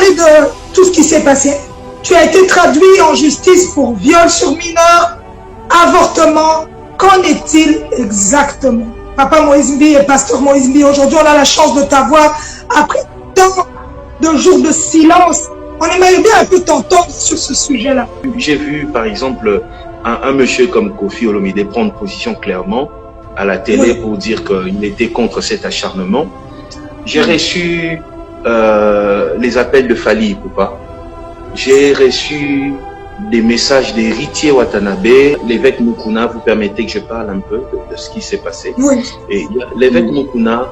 parler de tout ce qui s'est passé. Tu as été traduit en justice pour viol sur mineur, avortement. Qu'en est-il exactement? Papa Moïse Mbi et pasteur Moïse Mbi, aujourd'hui on a la chance de t'avoir après tant de jours de silence. On aimerait bien un peu t'entendre sur ce sujet-là. J'ai vu par exemple un monsieur comme Kofi Olomide prendre position clairement à la télé pour dire qu'il était contre cet acharnement. J'ai reçu les appels de Fali Ipupa. J'ai reçu des messages d'Héritier Watanabe. L'évêque Mukuna, vous permettez que je parle un peu de ce qui s'est passé. Oui. Et l'évêque Mukuna,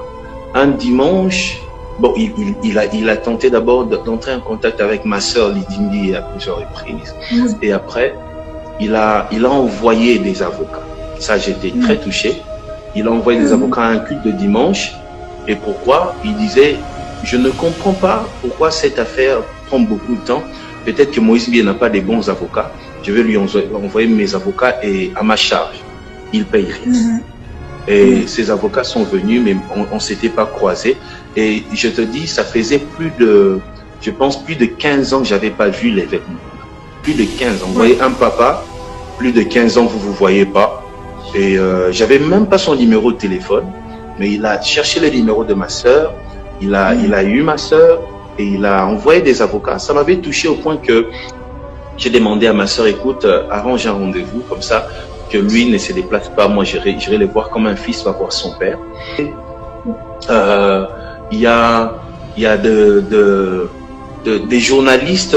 un dimanche, bon, il a tenté d'abord d'entrer en contact avec ma sœur Lidimbi à plusieurs reprises. Et après, il a envoyé des avocats. Ça, j'étais très touché. Il a envoyé des avocats à un culte de dimanche. Et pourquoi? Il disait, je ne comprends pas pourquoi cette affaire prend beaucoup de temps. Peut-être que Moïse Mbi n'a pas des bons avocats. Je vais lui envoyer mes avocats et à ma charge. Il paye rien. Et ces avocats sont venus, mais on ne s'était pas croisés. Et je te dis, ça faisait plus de 15 ans que je n'avais pas vu l'évêque. Plus de 15 ans. Vous voyez, un papa, plus de 15 ans, vous ne vous voyez pas. Et j'avais même pas son numéro de téléphone. Mais il a cherché le numéro de ma sœur. Il a eu ma sœur. Et il a envoyé des avocats. Ça m'avait touché au point que j'ai demandé à ma sœur, écoute, arrange un rendez-vous comme ça, que lui ne se déplace pas. Moi, j'irai le voir comme un fils va voir son père. Il y a des journalistes,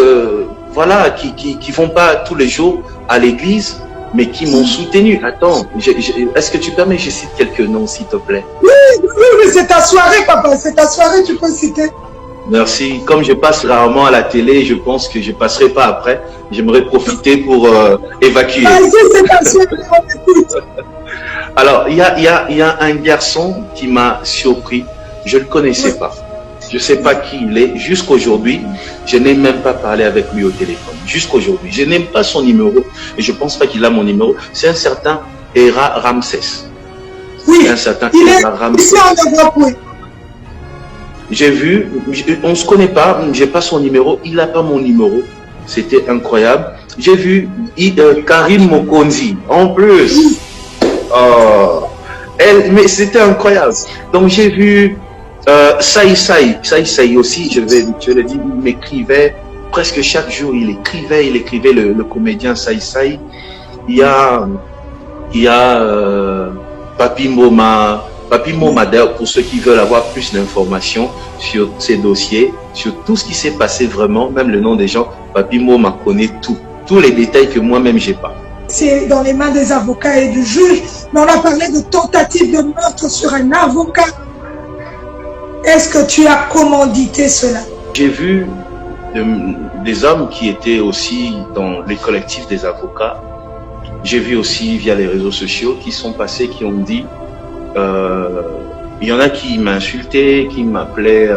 voilà, qui vont pas tous les jours à l'église, mais qui m'ont soutenu. Attends, est-ce que tu permets que je cite quelques noms, s'il te plaît? Oui, c'est ta soirée, papa. C'est ta soirée, tu peux citer. Merci. Comme je passe rarement à la télé, je pense que je ne passerai pas après. J'aimerais profiter pour évacuer. Vas-y, c'est ta soirée, on écoute. Alors, il y a un garçon qui m'a surpris. Je ne le connaissais pas. Je ne sais pas qui il est. Jusqu'aujourd'hui, je n'ai même pas parlé avec lui au téléphone. Jusqu'aujourd'hui. Je n'aime pas son numéro. Et je ne pense pas qu'il a mon numéro. C'est un certain Hera Ramsès. Oui, un certain il est Hera Ramsès. ici en Europe, oui. J'ai vu, on ne se connaît pas, j'ai pas son numéro, il n'a pas mon numéro. C'était incroyable. J'ai vu Karim Mokonzi, en plus. Oh, mais c'était incroyable. Donc j'ai vu Saï Saï aussi, je le dis, il m'écrivait presque chaque jour, il écrivait le comédien Saï Saï. Il y a Papi Moma. Papi Moma, pour ceux qui veulent avoir plus d'informations sur ces dossiers, sur tout ce qui s'est passé vraiment, même le nom des gens, Papi Moma connaît tout. Tous les détails que moi-même j'ai pas. C'est dans les mains des avocats et du juge, mais on a parlé de tentative de meurtre sur un avocat. Est-ce que tu as commandité cela? J'ai vu des hommes qui étaient aussi dans les collectifs des avocats. J'ai vu aussi via les réseaux sociaux qui sont passés, qui ont dit il y en a qui m'insultaient, qui m'appelaient,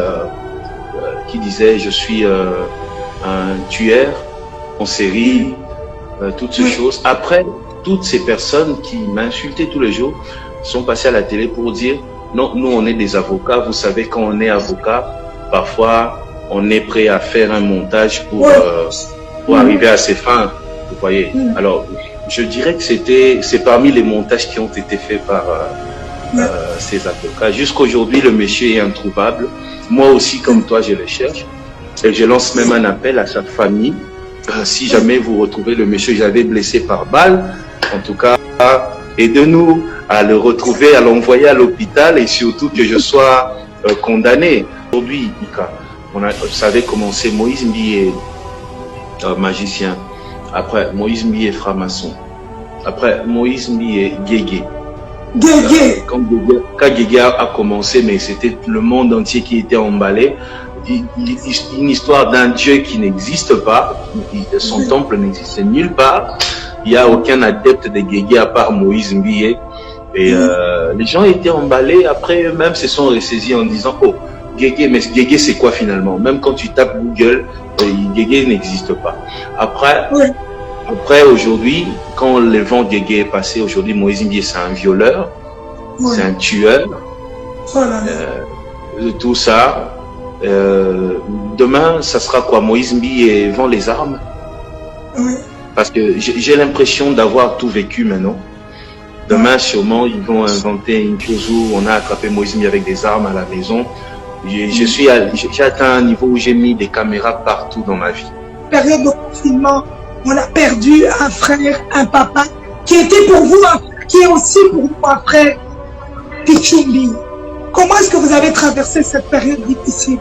qui disaient je suis un tueur en série, toutes ces choses. Après, toutes ces personnes qui m'insultaient tous les jours sont passées à la télé pour dire non, nous on est des avocats, vous savez quand on est avocat, parfois on est prêt à faire un montage pour arriver à ses fins, vous voyez. Alors, je dirais que c'est parmi les montages qui ont été faits par ces avocats. Jusqu'aujourd'hui, le monsieur est introuvable. Moi aussi, comme toi, je le cherche. Et je lance même un appel à sa famille. Si jamais vous retrouvez le monsieur que j'avais blessé par balle, en tout cas, aidez-nous à le retrouver, à l'envoyer à l'hôpital et surtout que je sois condamné. Aujourd'hui, vous savez comment c'est. Moïse Mbi est magicien. Après, Moïse Mbi est franc-maçon. Après, Moïse Mbi est guégué. Quand Guégué a commencé, mais c'était le monde entier qui était emballé. Une histoire d'un Dieu qui n'existe pas. Son temple n'existe nulle part. Il n'y a aucun adepte de Guégué à part Moïse Mbi. Et les gens étaient emballés. Après, eux-mêmes se sont ressaisis en disant oh, Guégué, mais Guégué c'est quoi finalement? Même quand tu tapes Google, Guégué n'existe pas. Après, aujourd'hui, quand le vent Guégué est passé, aujourd'hui, Moïse Mbi, c'est un violeur, c'est un tueur. Tout ça, Demain, ça sera quoi? Moïse Mbi vend les armes? Oui. Parce que j'ai l'impression d'avoir tout vécu maintenant. Demain, sûrement, ils vont inventer une chose où on a attrapé Moïse Mbi avec des armes à la maison. J'ai atteint un niveau où j'ai mis des caméras partout dans ma vie. Période de confinement, on a perdu un frère, un papa, qui était pour vous un frère, qui est aussi pour vous un frère, Pichumbi. Comment est-ce que vous avez traversé cette période difficile?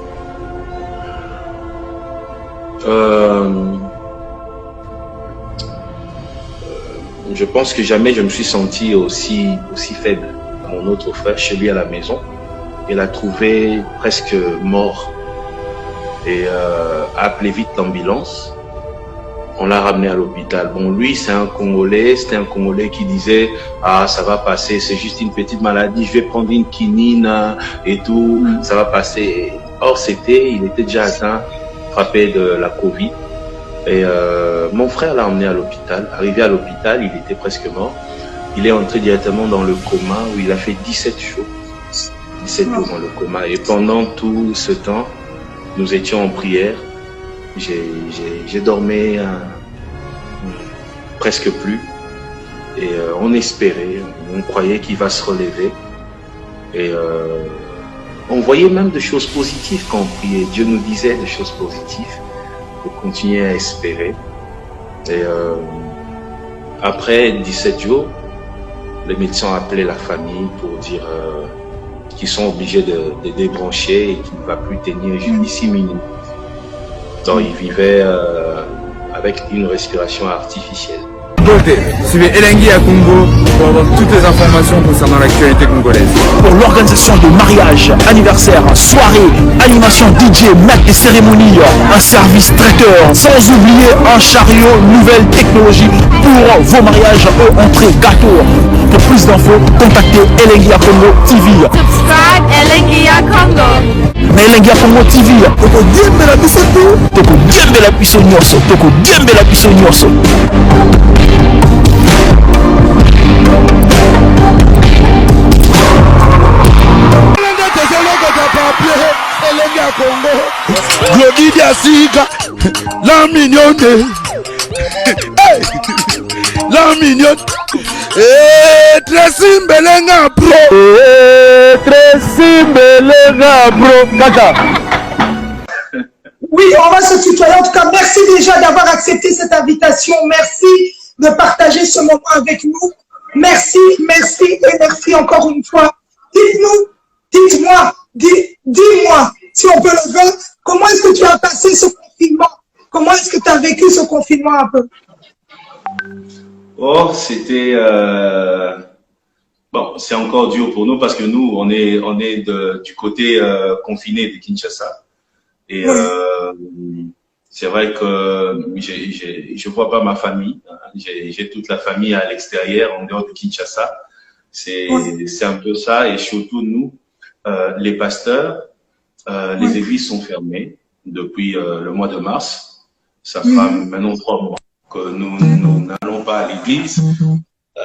Je pense que jamais je me suis senti aussi faible. Mon autre frère, chez lui à la maison, il a trouvé presque mort et a appelé vite l'ambulance. On l'a ramené à l'hôpital. Bon, lui, c'est un Congolais. C'était un Congolais qui disait « Ah, ça va passer, c'est juste une petite maladie, je vais prendre une quinine et tout, ça va passer. » Or, il était déjà atteint, frappé de la Covid. Et mon frère l'a emmené à l'hôpital. Arrivé à l'hôpital, il était presque mort. Il est entré directement dans le coma où il a fait 17 jours. 17 jours dans le coma. Et pendant tout ce temps, nous étions en prière. J'ai dormi presque plus. Et on espérait, on croyait qu'il va se relever. Et on voyait même des choses positives quand on priait. Dieu nous disait des choses positives. Pour continuer à espérer. Et après 17 jours, les médecins ont appelé la famille pour dire qu'ils sont obligés de débrancher et qu'il ne va plus tenir jusqu'à 6 minutes. Donc il vivait avec une respiration artificielle. Suivez Elengi à Congo pour avoir toutes les informations concernant l'actualité congolaise. Pour l'organisation de mariages, anniversaires, soirées, animation DJ, maître des cérémonies, un service traiteur, sans oublier un chariot nouvelle technologie pour vos mariages au entrée gâteau. Pour plus d'infos, contactez Elengi à Congo TV. Subscribe Elengi à Congo. Mais Elengi à Congo TV, toko diembe la biso tu, toko diembe la biso nyonso, toko diembe la biso nyonso. Globidi Asiga, la mignonne, la mignonne, Tracy Mbelenga bro, Tracy Mbelenga bro, kaka. Oui, on va se tutoyer. En tout cas, merci déjà d'avoir accepté cette invitation. Merci de partager ce moment avec nous. Merci, merci et merci encore une fois. Dites-nous, dites-moi, dis-moi, si on peut le faire, comment est-ce que tu as passé ce confinement? Comment est-ce que tu as vécu ce confinement un peu? Oh, c'était... Bon, c'est encore dur pour nous parce que nous, on est du côté confiné de Kinshasa. Et c'est vrai que je vois pas ma famille. J'ai toute la famille à l'extérieur, en dehors de Kinshasa. C'est un peu ça. Et surtout, nous, les pasteurs, les églises sont fermées depuis le mois de mars. Ça fera maintenant 3 mois que nous n'allons pas à l'église.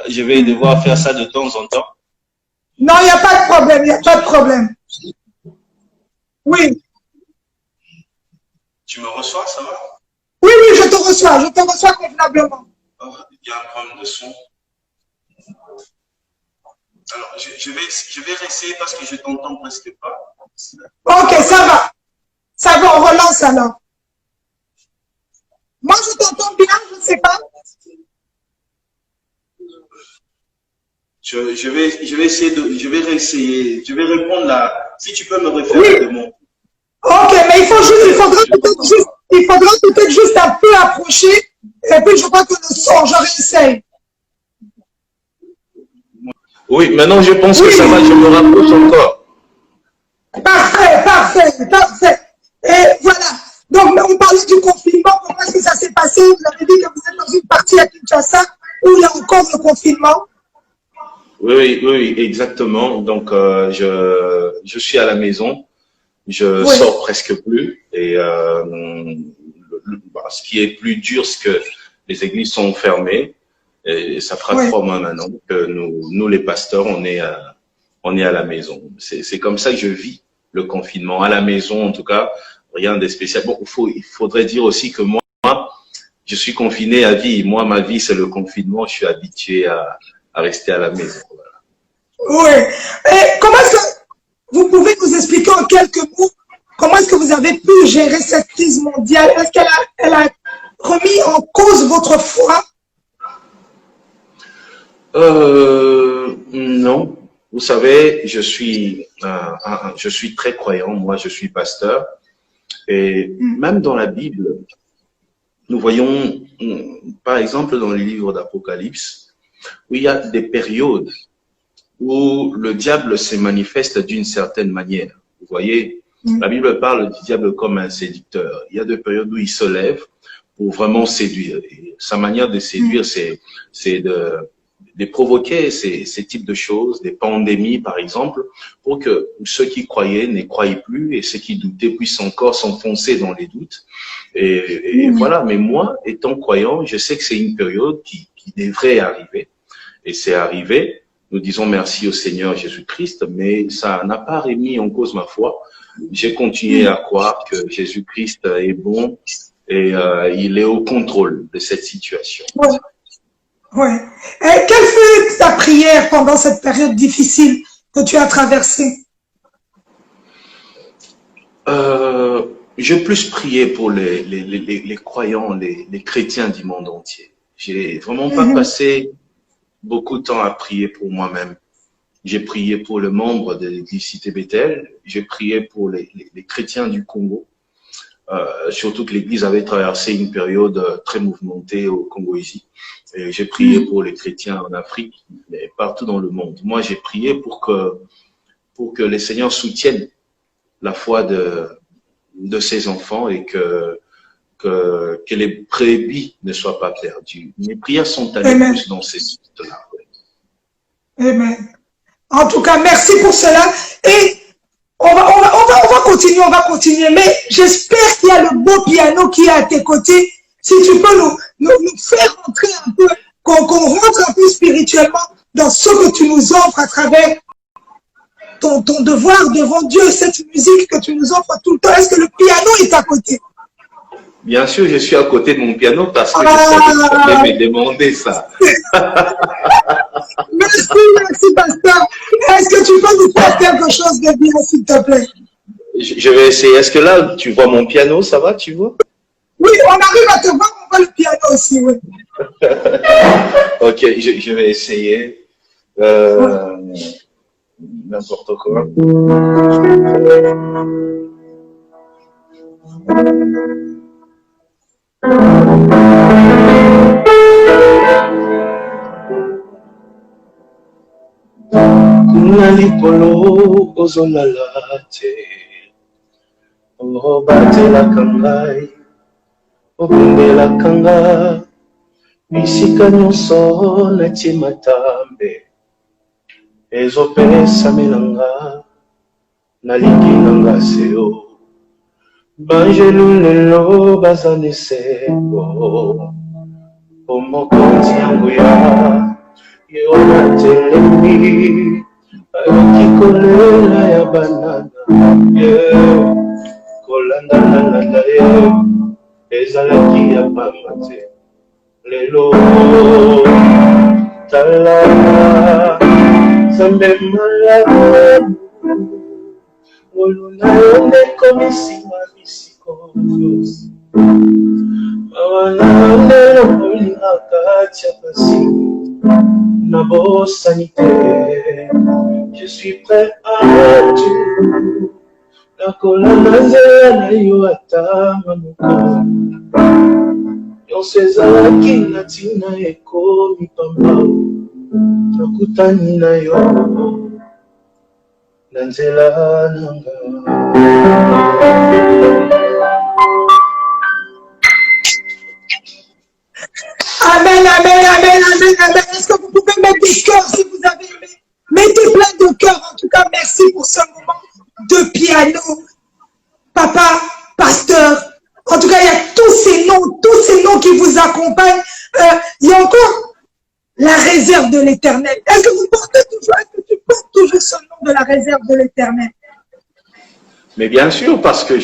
Je vais devoir faire ça de temps en temps. Non, il n'y a pas de problème, il n'y a pas de problème. Oui. Tu me reçois, ça va? Oui, oui, je te reçois convenablement. Oh, il y a un problème de son. Alors, je vais réessayer parce que je t'entends presque pas. Ok, ça va. Ça va, on relance alors. Moi, je t'entends bien, je ne sais pas. Je vais essayer je vais réessayer. Je vais répondre là. Si tu peux me référer de mon. Ok, mais il faudra peut-être juste un peu approcher. Et puis, je crois que le son, je réessaye. Oui, maintenant je pense que ça va, je me rapproche encore. Parfait, parfait, parfait. Et voilà. Donc, on parlait du confinement. Comment est-ce que ça s'est passé? Vous avez dit que vous êtes dans une partie à Kinshasa où il y a encore le confinement. Oui, exactement. Donc, je suis à la maison. Je sors presque plus. Et ce qui est plus dur, c'est que les églises sont fermées. Et ça fera 3 mois maintenant que nous les pasteurs, on est à la maison. C'est comme ça que je vis le confinement. À la maison, en tout cas, rien de spécial. Bon, il faudrait dire aussi que moi, je suis confiné à vie. Moi, ma vie, c'est le confinement. Je suis habitué à rester à la maison. Voilà. Oui. Et comment est-ce que vous pouvez nous expliquer en quelques mots comment est-ce que vous avez pu gérer cette crise mondiale? Est-ce qu'elle a remis en cause votre foi? Non. Vous savez, je suis très croyant. Moi, je suis pasteur. Et même dans la Bible, nous voyons, par exemple, dans les livres d'Apocalypse, où il y a des périodes où le diable se manifeste d'une certaine manière. Vous voyez, la Bible parle du diable comme un séducteur. Il y a des périodes où il se lève pour vraiment séduire. Et sa manière de séduire, c'est de provoquer ces types de choses, des pandémies par exemple, pour que ceux qui croyaient ne croient plus et ceux qui doutaient puissent encore s'enfoncer dans les doutes. Et voilà, mais moi, étant croyant, je sais que c'est une période qui devrait arriver. Et c'est arrivé. Nous disons merci au Seigneur Jésus-Christ, mais ça n'a pas remis en cause ma foi. J'ai continué à croire que Jésus-Christ est bon et il est au contrôle de cette situation. Ouais. Ouais. Et quelle fut ta prière pendant cette période difficile que tu as traversée? J'ai plus prié pour les croyants, les chrétiens du monde entier. J'ai vraiment pas passé beaucoup de temps à prier pour moi-même. J'ai prié pour le membre de l'église Cité Bethel. J'ai prié pour les chrétiens du Congo. Surtout que l'église avait traversé une période très mouvementée au Congo ici. Et j'ai prié pour les chrétiens en Afrique, mais partout dans le monde. Moi, j'ai prié pour que les seigneurs soutiennent la foi de ses enfants et que les brebis ne soient pas perdues. Mes prières sont allées plus dans ces sites-là. Amen. En tout cas, merci pour cela. Et on va continuer. Mais j'espère qu'il y a le beau piano qui est à tes côtés. Si tu peux nous faire rentrer un peu, qu'on rentre un peu spirituellement dans ce que tu nous offres à travers ton devoir devant Dieu, cette musique que tu nous offres tout le temps. Est-ce que le piano est à côté? Bien sûr, je suis à côté de mon piano parce que je savais que tu allais me demander ça. Merci, pasteur. Est-ce que tu peux nous faire quelque chose de bien, s'il te plaît? Je vais essayer. Est-ce que là, tu vois mon piano, ça va, tu vois? Oui, on arrive à te voir, on voit le piano aussi, oui. Ok, je vais essayer. N'importe quoi. Nalikolo ozolala te, obatelaka ngai, obundelaka nga, bisika nyonso natie matambe, ezopesamela nga, nalingi nanga seo, banjelu lelo baza neseko, omokonzi yangu ya yona telemi, kikolela ya banana, kolandalanda ezalaki ya pamba te, lelo tala zambe malamu, ngoluna yo ndekomisima bisiko mawana ndelo molingaka tia pasi na bosanité. Je suis prêt à tout. La colonne na yo atama moko. Yon seza kina tina eko mi pamba. Nakutani na yo. Nanzela nanga. Amen, amen, amen, amen, amen. Est-ce que vous pouvez mettre des cœurs si vous avez aimé? Mettez plein de cœurs. En tout cas, merci pour ce moment de piano. Papa, pasteur. En tout cas, il y a tous ces noms qui vous accompagnent. Il y a encore la réserve de l'Éternel. Est-ce que vous portez toujours, est-ce que tu portes toujours ce nom de la réserve de l'Éternel? Mais bien sûr, parce que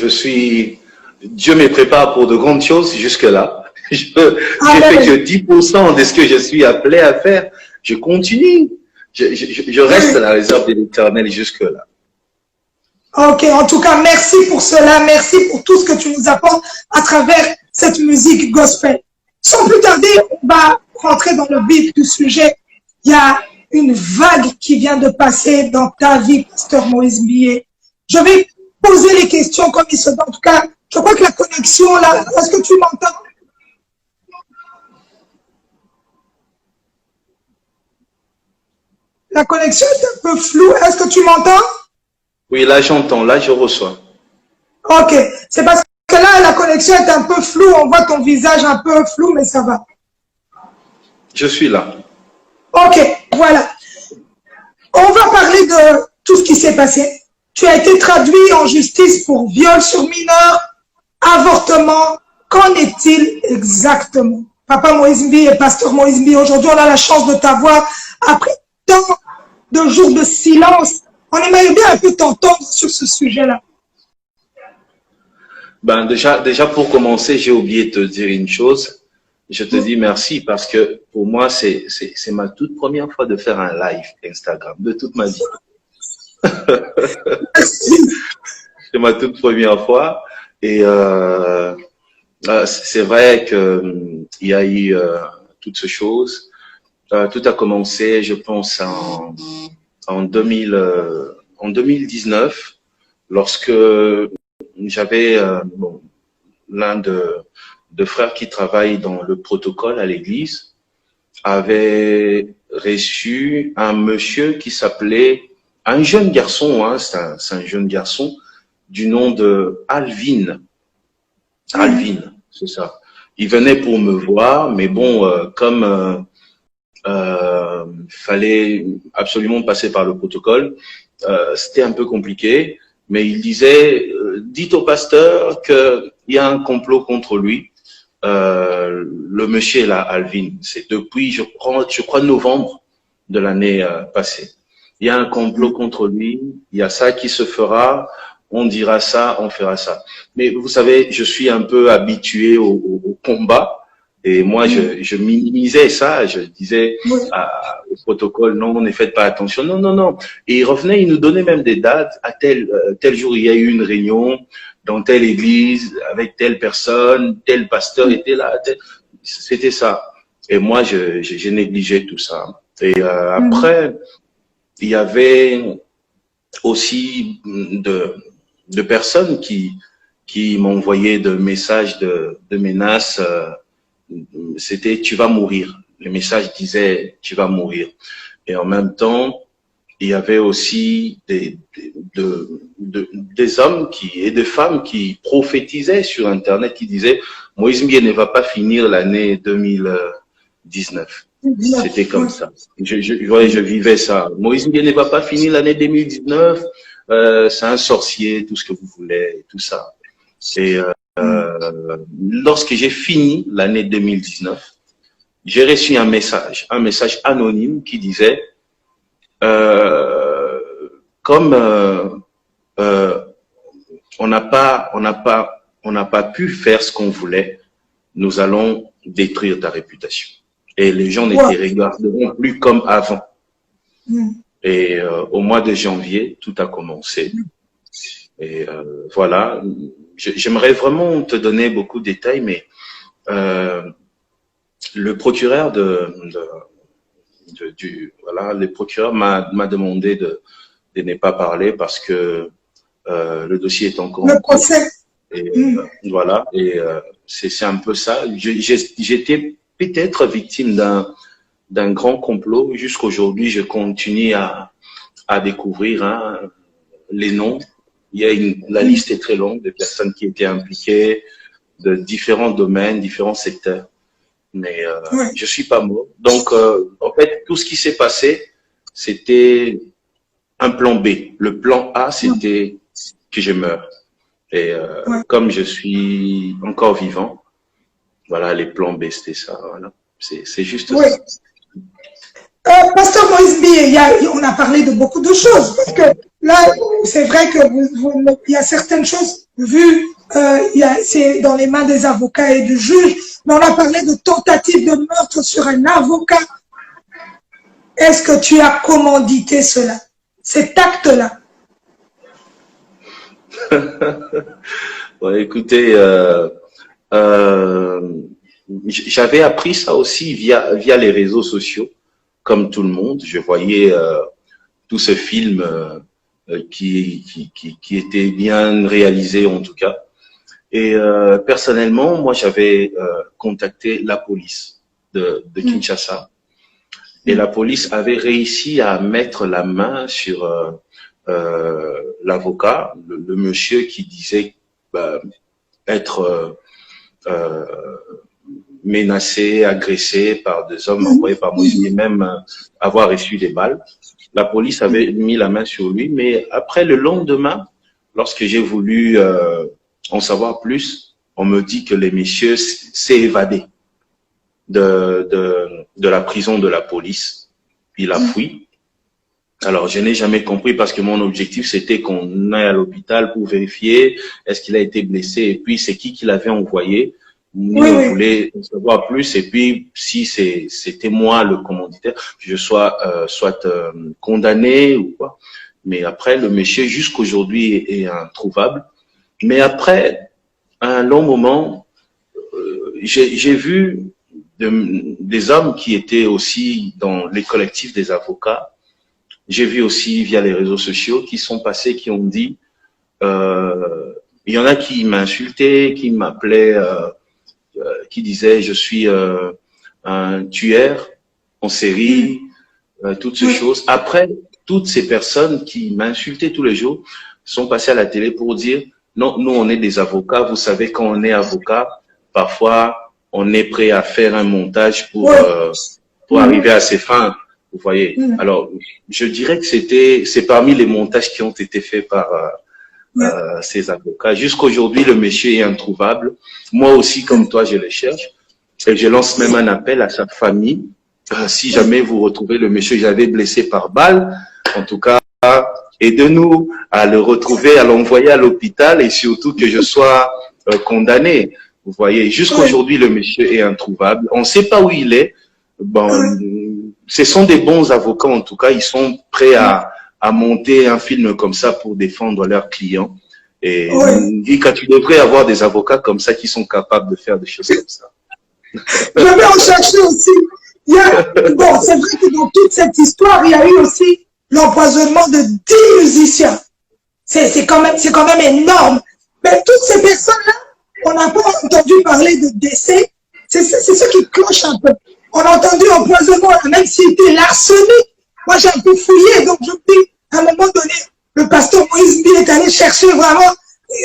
Dieu me prépare pour de grandes choses jusque-là. J'ai fait que 10% de ce que je suis appelé à faire. Je continue. Je reste à la réserve de l'Éternel jusque-là. Ok, en tout cas, merci pour cela. Merci pour tout ce que tu nous apportes à travers cette musique gospel. Sans plus tarder, on va rentrer dans le vif du sujet. Il y a une vague qui vient de passer dans ta vie, Pasteur Moïse Mbié. Je vais poser les questions comme il se doit. En tout cas, je crois que la connexion, là, est-ce que tu m'entends? La connexion est un peu floue. Est-ce que tu m'entends? Oui, là j'entends, là je reçois. Ok, c'est parce que là, la connexion est un peu floue. On voit ton visage un peu flou, mais ça va. Je suis là. Ok, voilà. On va parler de tout ce qui s'est passé. Tu as été traduit en justice pour viol sur mineur, avortement. Qu'en est-il exactement? Papa Moïse Mbié et Pasteur Moïse Mbié, aujourd'hui, on a la chance de t'avoir après tant de jours de silence. On aimerait bien un peu t'entendre sur ce sujet-là. Ben déjà pour commencer, j'ai oublié de te dire une chose. Je te dis merci parce que pour moi, c'est ma toute première fois de faire un live Instagram de toute ma vie. C'est ma toute première fois et c'est vrai que il y a eu toutes ces choses. Tout a commencé, je pense, en 2019, lorsque j'avais l'un de frères qui travaille dans le protocole à l'église avait reçu un monsieur qui s'appelait, un jeune garçon, hein, c'est un jeune garçon du nom de Alvin. Alvin, c'est ça. Il venait pour me voir, mais bon, comme fallait absolument passer par le protocole, c'était un peu compliqué, mais il disait, dites au pasteur qu'il y a un complot contre lui. Le monsieur là, Alvin, c'est depuis, je crois, novembre de l'année passée. Il y a un complot contre lui, il y a ça qui se fera, on dira ça, on fera ça. Mais vous savez, je suis un peu habitué au combat. Et moi, je minimisais ça, je disais au protocole, non, ne faites pas attention, non, non, non. Et il revenait, il nous donnait même des dates, à tel jour, il y a eu une réunion dans telle église, avec telle personne, tel pasteur était là, c'était ça. Et moi, j'ai négligé tout ça. Et après, il y avait aussi de personnes qui m'envoyaient de messages de menaces, c'était tu vas mourir. Le message disait tu vas mourir. Et en même temps, il y avait aussi des hommes et des femmes qui prophétisaient sur Internet, qui disaient Moïse Mbié ne va pas finir l'année 2019. C'était comme ça. Je vivais ça. Moïse Mbié ne va pas finir l'année 2019. C'est un sorcier, tout ce que vous voulez, tout ça. Et lorsque j'ai fini l'année 2019, j'ai reçu un message anonyme qui disait comme on n'a pas pu faire ce qu'on voulait, nous allons détruire ta réputation. Et les gens ne te regarderont plus comme avant. Et au mois de janvier, tout a commencé. Et voilà, j'aimerais vraiment te donner beaucoup de détails, mais le procureur le procureur m'a demandé de ne pas parler parce que le dossier est encore en cours. Et voilà, et c'est un peu ça. J'étais peut-être victime d'un grand complot. Jusqu'aujourd'hui, je continue à découvrir les noms. La liste est très longue de personnes qui étaient impliquées de différents domaines, différents secteurs. Mais je suis pas mort. Donc, en fait, tout ce qui s'est passé, c'était un plan B. Le plan A, c'était que je meure. Et comme je suis encore vivant, voilà, les plans B, c'était ça. Voilà. C'est juste ça. Pasteur Moïse Mbié, on a parlé de beaucoup de choses. Parce que là, c'est vrai que il y a certaines choses, vu c'est dans les mains des avocats et du juge, mais on a parlé de tentative de meurtre sur un avocat. Est-ce que tu as commandité cela, cet acte-là? Bon, écoutez, j'avais appris ça aussi via les réseaux sociaux, comme tout le monde. Je voyais tout ce film qui était bien réalisé en tout cas. Et personnellement, moi, j'avais contacté la police de Kinshasa. Et la police avait réussi à mettre la main sur l'avocat, le monsieur qui disait être menacé, agressé par des hommes envoyés par Moïse, et même avoir reçu des balles. La police avait mis la main sur lui, mais après, le lendemain, lorsque j'ai voulu en savoir plus, on me dit que le monsieur s'est évadé de la prison de la police. Il a fui. Alors, je n'ai jamais compris parce que mon objectif, c'était qu'on aille à l'hôpital pour vérifier est-ce qu'il a été blessé et puis c'est qui l'avait envoyé. Nous, on voulait en savoir plus et puis si c'était moi le commanditaire, je sois soit condamné ou quoi. Mais après, le monsieur jusqu'aujourd'hui est introuvable. Mais après un long moment, j'ai vu des hommes qui étaient aussi dans les collectifs des avocats. J'ai vu aussi via les réseaux sociaux qui sont passés, qui ont dit, il y en a qui m'insultaient, qui m'appelaient, qui disaient je suis un tueur en série, toutes ces choses. Après, toutes ces personnes qui m'insultaient tous les jours sont passées à la télé pour dire non, nous on est des avocats. Vous savez, quand on est avocat, parfois on est prêt à faire un montage pour arriver à ses fins. Vous voyez. Alors, je dirais que c'est parmi les montages qui ont été faits par ces avocats. Jusqu'aujourd'hui, le monsieur est introuvable. Moi aussi, comme toi, je le cherche. Et je lance même un appel à sa famille. Si jamais vous retrouvez le monsieur que j'avais blessé par balle, en tout cas, aidez-nous à le retrouver, à l'envoyer à l'hôpital et surtout que je sois condamné. Vous voyez, jusqu'aujourd'hui, le monsieur est introuvable. On ne sait pas où il est. Bon, ce sont des bons avocats, en tout cas. Ils sont prêts à monter un film comme ça pour défendre leurs clients. Et quand tu devrais avoir des avocats comme ça qui sont capables de faire des choses comme ça. Je vais en chercher aussi. Bon, c'est vrai que dans toute cette histoire, il y a eu aussi l'empoisonnement de 10 musiciens. C'est quand même énorme. Mais toutes ces personnes-là, on n'a pas entendu parler de décès. C'est ce qui cloche un peu. On a entendu empoisonnement, même s'il était l'arsenic. Moi, j'ai un peu fouillé, donc je me dis, à un moment donné, le pasteur Moïse Mbi est allé chercher vraiment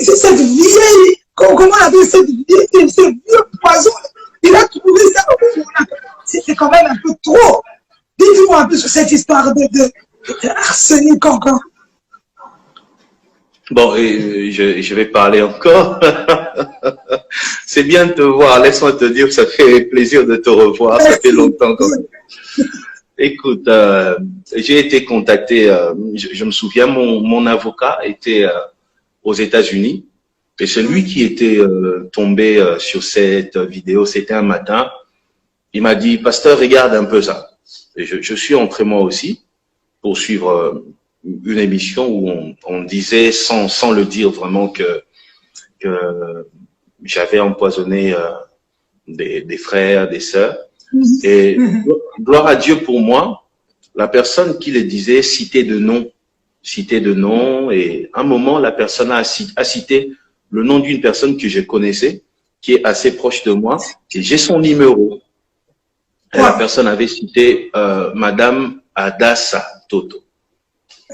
cette vieille, comment on appelle cette vieille, ce vieux poison. Il a trouvé ça. C'est quand même un peu trop. Dites-moi un peu sur cette histoire de arsenic encore. Bon, je vais parler encore. C'est bien de te voir. Laisse-moi te dire, ça fait plaisir de te revoir. Ça fait longtemps quand même. Écoute, j'ai été contacté, je me souviens, mon avocat était aux États-Unis et celui qui était tombé sur cette vidéo, c'était un matin. Il m'a dit, pasteur, regarde un peu ça. Et je suis entré moi aussi pour suivre une émission où on disait, sans le dire vraiment, que j'avais empoisonné des frères, des sœurs. Et gloire à Dieu pour moi, la personne qui le disait citait de nom. Et à un moment, la personne a cité le nom d'une personne que je connaissais, qui est assez proche de moi, et j'ai son numéro. Et la personne avait cité Madame Adassa Toto.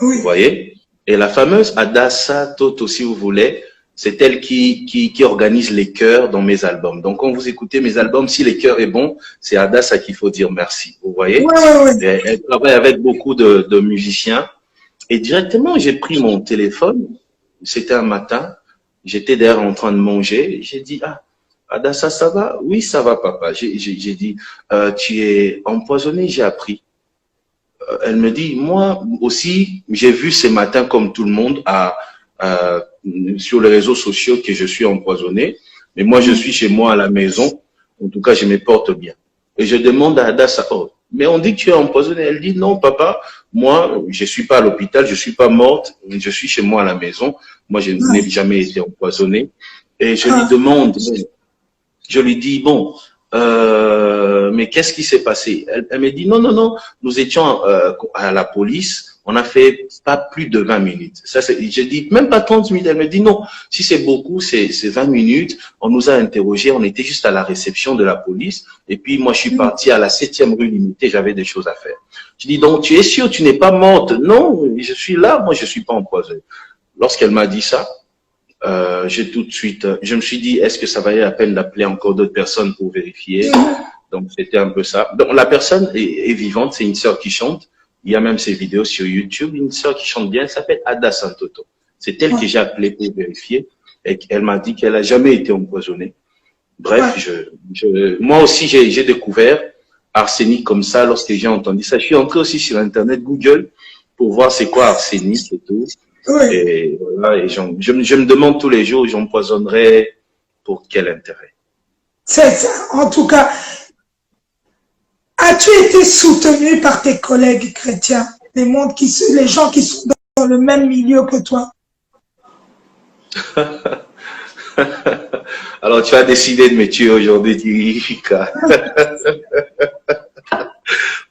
Vous voyez? Et la fameuse Adassa Toto, si vous voulez, c'est elle qui organise les chœurs dans mes albums. Donc, quand vous écoutez mes albums, si les chœurs est bon, c'est Adassa qu'il faut dire merci. Vous voyez? Elle travaille avec beaucoup de musiciens. Et directement, j'ai pris mon téléphone. C'était un matin. J'étais d'ailleurs en train de manger. J'ai dit, Adassa, ça va? Oui, ça va, papa. J'ai dit, tu es empoisonné, j'ai appris. elle me dit, moi aussi, j'ai vu ce matin, comme tout le monde, sur les réseaux sociaux que je suis empoisonné. Mais moi, je suis chez moi à la maison. En tout cas, je me porte bien. Et je demande à Adassa, oh, mais on dit que tu es empoisonné. Elle dit, non, papa, moi, je suis pas à l'hôpital, je suis pas morte, je suis chez moi à la maison. Moi, je n'ai jamais été empoisonné. Et je lui demande, je lui dis, bon, mais qu'est-ce qui s'est passé? Elle me dit, non, non, non, nous étions à la police, on a fait pas plus de 20 minutes. Ça, je dis, même pas 30 minutes. Elle me dit, non, si c'est beaucoup, c'est 20 minutes. On nous a interrogés, on était juste à la réception de la police. Et puis, moi, je suis parti à la 7e rue limitée, j'avais des choses à faire. Je dis, donc, tu es sûr, tu n'es pas morte? Non, je suis là, moi, je suis pas empoisonné. Lorsqu'elle m'a dit ça, j'ai tout de suite, je me suis dit, est-ce que ça valait la peine d'appeler encore d'autres personnes pour vérifier? Donc, c'était un peu ça. Donc, la personne est vivante, c'est une sœur qui chante. Il y a même ses vidéos sur YouTube. Une sœur qui chante bien, elle s'appelle Ada Santoto. C'est elle que j'ai appelée pour vérifier. Et elle m'a dit qu'elle a jamais été empoisonnée. Bref, moi aussi, j'ai découvert arsenic comme ça lorsque j'ai entendu ça. Je suis entré aussi sur Internet, Google, pour voir c'est quoi arsenic et tout. Et voilà, et je me demande tous les jours, j'empoisonnerais pour quel intérêt? C'est ça. En tout cas, as-tu été soutenu par tes collègues chrétiens, les gens qui sont dans le même milieu que toi? Alors, tu as décidé de me tuer aujourd'hui, Tirika.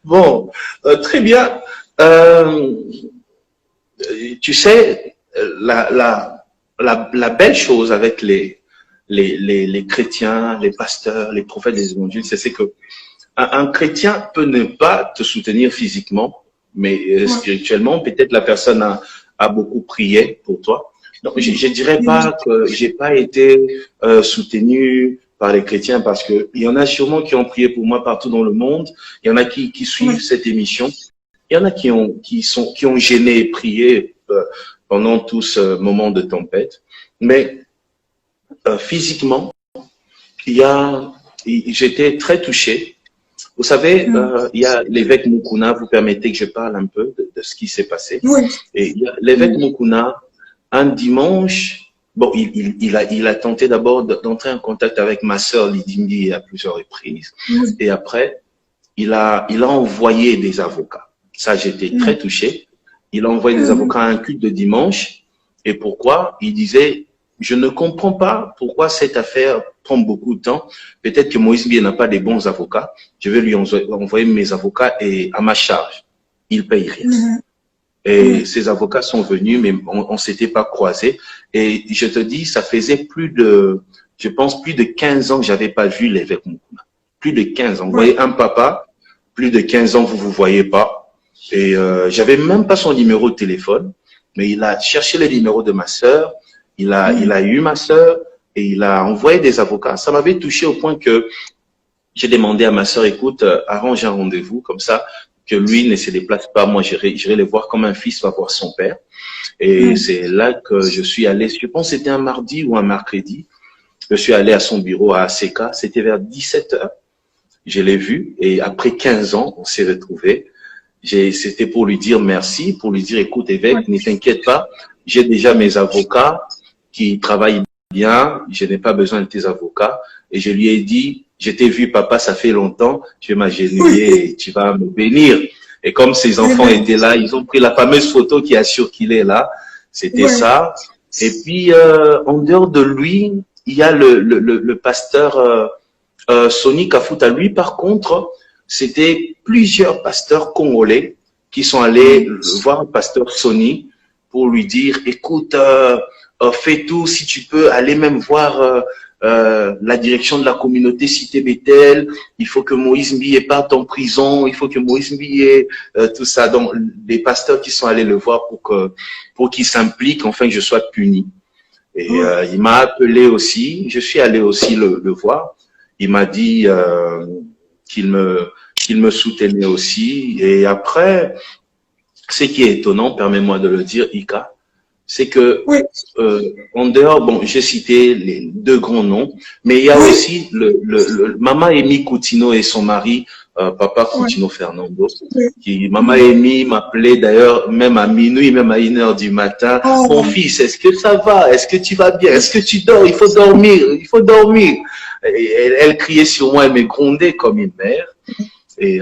Bon, très bien. Tu sais, la belle chose avec les chrétiens, les pasteurs, les prophètes des évangiles, c'est que un chrétien peut ne pas te soutenir physiquement, mais spirituellement, peut-être la personne a beaucoup prié pour toi. Donc, je dirais pas que j'ai pas été soutenu par les chrétiens, parce que il y en a sûrement qui ont prié pour moi partout dans le monde. Il y en a qui suivent cette émission. Il y en a qui ont gêné et prié pendant tout ce moment de tempête. Mais physiquement, j'étais très touché. Vous savez, il y a l'évêque Mukuna, vous permettez que je parle un peu de ce qui s'est passé. Et l'évêque Mukuna, un dimanche, bon, il a tenté d'abord d'entrer en contact avec ma sœur Lidimbi à plusieurs reprises. Et après, il a envoyé des avocats. Ça, j'étais très touché. Il a envoyé des avocats à un culte de dimanche. Et pourquoi? Il disait, je ne comprends pas pourquoi cette affaire prend beaucoup de temps. Peut-être que Moïse Mbie n'a pas des bons avocats. Je vais lui envoyer mes avocats et à ma charge. Il paye rien. Et ces avocats sont venus, mais on s'était pas croisés. Et je te dis, ça faisait je pense plus de 15 ans que j'avais pas vu l'évêque Mukuna. Plus de 15 ans. Vous voyez, un papa, plus de 15 ans, vous voyez pas. Et j'avais même pas son numéro de téléphone, mais il a cherché le numéro de ma sœur. Il a eu ma sœur et il a envoyé des avocats. Ça m'avait touché au point que j'ai demandé à ma sœur, écoute, arrange un rendez-vous comme ça, que lui ne se déplace pas. Moi, j'irai le voir comme un fils va voir son père. Et c'est là que je suis allé, je pense que c'était un mardi ou un mercredi. Je suis allé à son bureau à ACK. C'était vers 17h. Je l'ai vu et après 15 ans, on s'est retrouvés. C'était pour lui dire merci, pour lui dire, écoute, évêque, ne t'inquiète pas. J'ai déjà mes avocats qui travaillent bien. Je n'ai pas besoin de tes avocats. Et je lui ai dit, je t'ai vu, papa, ça fait longtemps. Je vais m'agenouiller et tu vas me bénir. Et comme ses enfants étaient là, ils ont pris la fameuse photo qui assure qu'il est là. C'était ça. Et puis, en dehors de lui, il y a le pasteur Sonny Kafuta. Lui, par contre, c'était plusieurs pasteurs congolais qui sont allés voir le pasteur Sonny pour lui dire, écoute, fais tout, si tu peux, aller même voir la direction de la communauté Cité Bethel. Il faut que Moïse Mbie parte en prison, il faut que Moïse Mbie tout ça. Donc, les pasteurs qui sont allés le voir pour qu'il s'implique, enfin que je sois puni. Et il m'a appelé aussi, je suis allé aussi le voir. Il m'a dit qu'il me soutenait aussi. Et après, ce qui est étonnant, permets-moi de le dire, Ika, c'est que en dehors, bon, j'ai cité les deux grands noms, mais il y a aussi le Mama Amy Coutinho et son mari Papa Coutinho Fernando, qui, Maman Amy m'appelait d'ailleurs, même à minuit, même à 1h du matin. Mon fils, est-ce que ça va? Est-ce que tu vas bien? Est-ce que tu dors? Il faut dormir, il faut dormir. Et elle criait sur moi, elle me grondait comme une mère. Et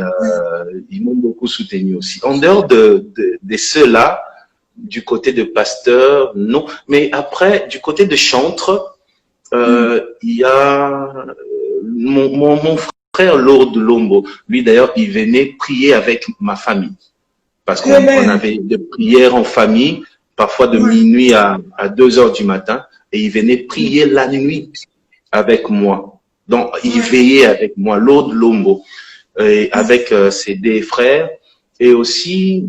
ils m'ont beaucoup soutenu aussi. En dehors de ceux-là, du côté de pasteur, non. Mais après, du côté de chantre, il y a mon frère Lourdes Lombo. Lui d'ailleurs, il venait prier avec ma famille. Parce qu'on avait des prières en famille, parfois de minuit à 2h du matin. Et il venait prier la nuit avec moi. Donc, il veillait avec moi, Lourdes Lombo. Et avec ses deux frères. Et aussi,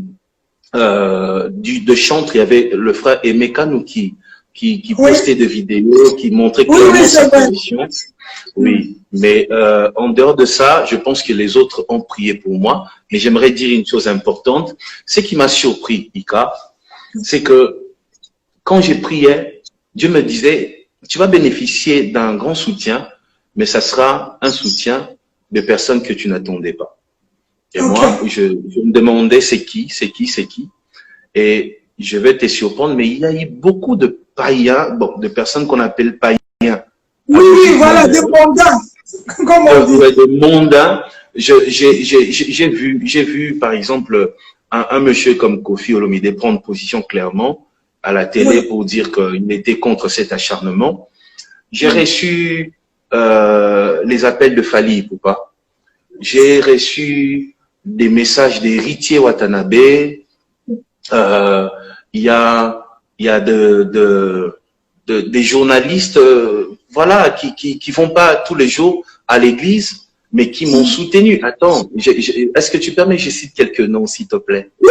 de chantre, il y avait le frère Emeka Nuki qui postait des vidéos, qui montrait clairement sa position. Oui, mais en dehors de ça, je pense que les autres ont prié pour moi. Mais j'aimerais dire une chose importante. Ce qui m'a surpris, Ika, c'est que quand je priais, Dieu me disait, tu vas bénéficier d'un grand soutien, mais ça sera un soutien de personnes que tu n'attendais pas. Et moi, je me demandais c'est qui. Et je vais te surprendre, mais il y a eu beaucoup de païens, bon, de personnes qu'on appelle païens. Oui, voilà, des mondains. Des mondains. J'ai vu, par exemple, un monsieur comme Kofi Olomide prendre position clairement à la télé pour dire qu'il était contre cet acharnement. J'ai reçu les appels de Fali Ipupa. J'ai reçu des messages d'Héritier Watanabe. Il y a des journalistes, voilà, qui vont pas tous les jours à l'église, mais qui m'ont soutenu. Attends, est-ce que tu permets que je cite quelques noms, s'il te plaît? Oui,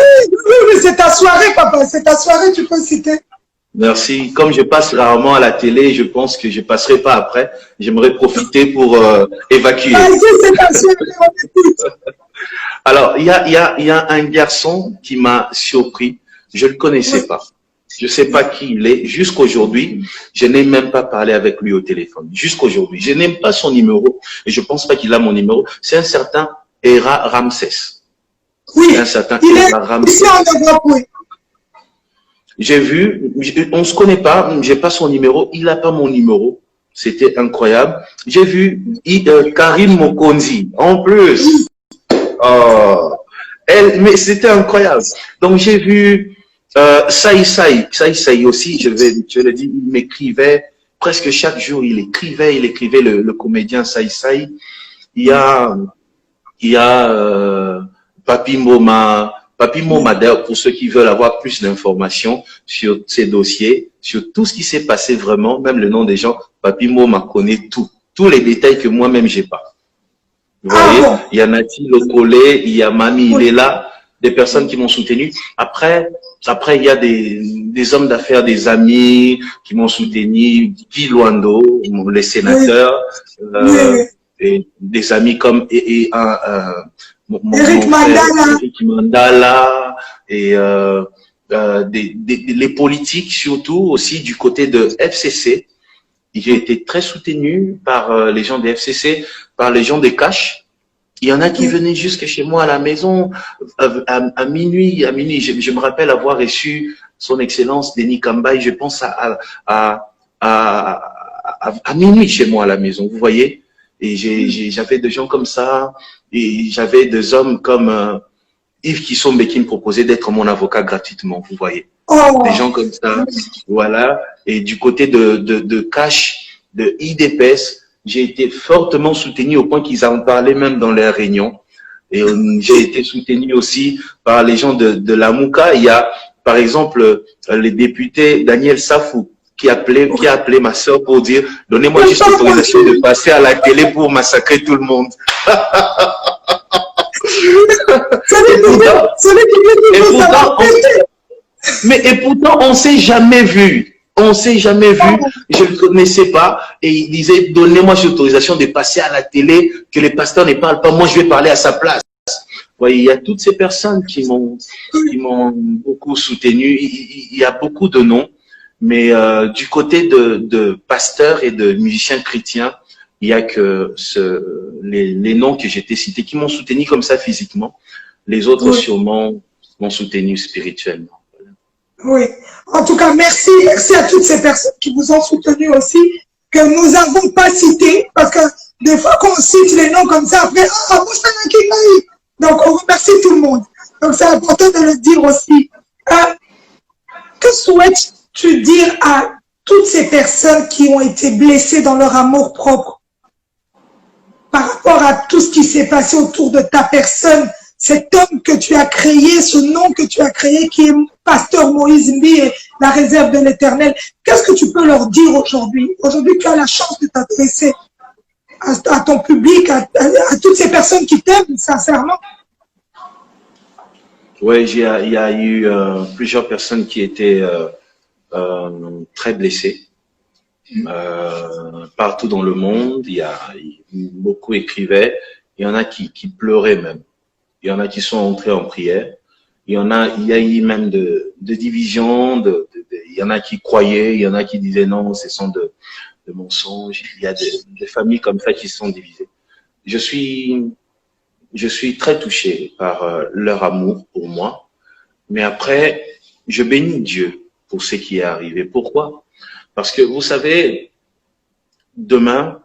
c'est ta soirée, papa. C'est ta soirée, tu peux citer. Merci. Comme je passe rarement à la télé, je pense que je passerai pas après. J'aimerais profiter pour évacuer. Alors, il y a un garçon qui m'a surpris. Je le connaissais pas. Je sais pas qui il est. Jusqu'aujourd'hui, je n'ai même pas parlé avec lui au téléphone. Jusqu'aujourd'hui, je n'aime pas son numéro et je pense pas qu'il a mon numéro. C'est un certain Era Ramsès. Oui. Un certain Il Era Ramsès. Ici en Europe, oui. J'ai vu, on se connaît pas, j'ai pas son numéro, il a pas mon numéro. C'était incroyable. J'ai vu Karim Mokonzi, en plus. Oh, mais c'était incroyable. Donc j'ai vu Saï aussi, je le dis, il m'écrivait presque chaque jour, il écrivait le comédien Saï. Il y a Papi Moma, d'ailleurs, pour ceux qui veulent avoir plus d'informations sur ces dossiers, sur tout ce qui s'est passé vraiment, même le nom des gens, Papi Moma connaît tout. Tous les détails que moi-même j'ai pas. Vous voyez, il y a Nati Lokolé, il y a Mami, il est là, des personnes qui m'ont soutenu. Après, il y a des hommes d'affaires, des amis qui m'ont soutenu, Guy Luando, les sénateurs, et des amis comme Eric Mandala et les politiques surtout aussi du côté de FCC. J'ai été très soutenu par les gens des FCC, par les gens des Cash. Il y en a qui venaient jusque chez moi à la maison à minuit. Je me rappelle avoir reçu son Excellence Denis Kambaï, je pense à minuit chez moi à la maison, vous voyez. Et j'avais des gens comme ça, et j'avais des hommes comme Yves Kissombe qui me proposait d'être mon avocat gratuitement, vous voyez. Des gens comme ça, voilà. Et du côté de Cash, de IDPS, j'ai été fortement soutenu au point qu'ils en parlaient même dans leurs réunions. Et j'ai été soutenu aussi par les gens de la Mouka. Il y a, par exemple, le député Daniel Safou, qui a appelé ma soeur pour dire, donnez-moi juste l'autorisation de passer à la télé pour massacrer tout le monde. Et pourtant, on s'est jamais vu. On s'est jamais vu. Je ne le connaissais pas. Et il disait, donnez-moi l'autorisation de passer à la télé, que les pasteurs ne parlent pas. Moi, je vais parler à sa place. Vous voyez, il y a toutes ces personnes qui m'ont beaucoup soutenu. Il y a beaucoup de noms. Mais du côté de pasteurs et de musiciens chrétiens, il y a que les noms que j'étais cités, qui m'ont soutenu comme ça physiquement. Les autres sûrement m'ont soutenu spirituellement. Oui. En tout cas, merci à toutes ces personnes qui vous ont soutenu aussi, que nous n'avons pas cité, parce que des fois qu'on cite les noms comme ça, après, donc on remercie tout le monde. Donc c'est important de le dire aussi. Que souhaites-tu dire à toutes ces personnes qui ont été blessées dans leur amour propre par rapport à tout ce qui s'est passé autour de ta personne, cet homme que tu as créé, ce nom que tu as créé qui est Pasteur Moïse Mbi et la réserve de l'Éternel? Qu'est-ce que tu peux leur dire aujourd'hui? Aujourd'hui, tu as la chance de t'adresser à ton public, à toutes ces personnes qui t'aiment sincèrement. Oui, il y a eu plusieurs personnes qui étaient très blessées. Partout dans le monde, beaucoup écrivaient, il y en a qui pleuraient même. Il y en a qui sont entrés en prière. Il y a eu même de divisions, il y en a qui croyaient, il y en a qui disaient non, ce sont de mensonges. Il y a des familles comme ça qui se sont divisées. Je suis très touché par leur amour pour moi. Mais après, je bénis Dieu pour ce qui est arrivé. Pourquoi? Parce que vous savez, demain,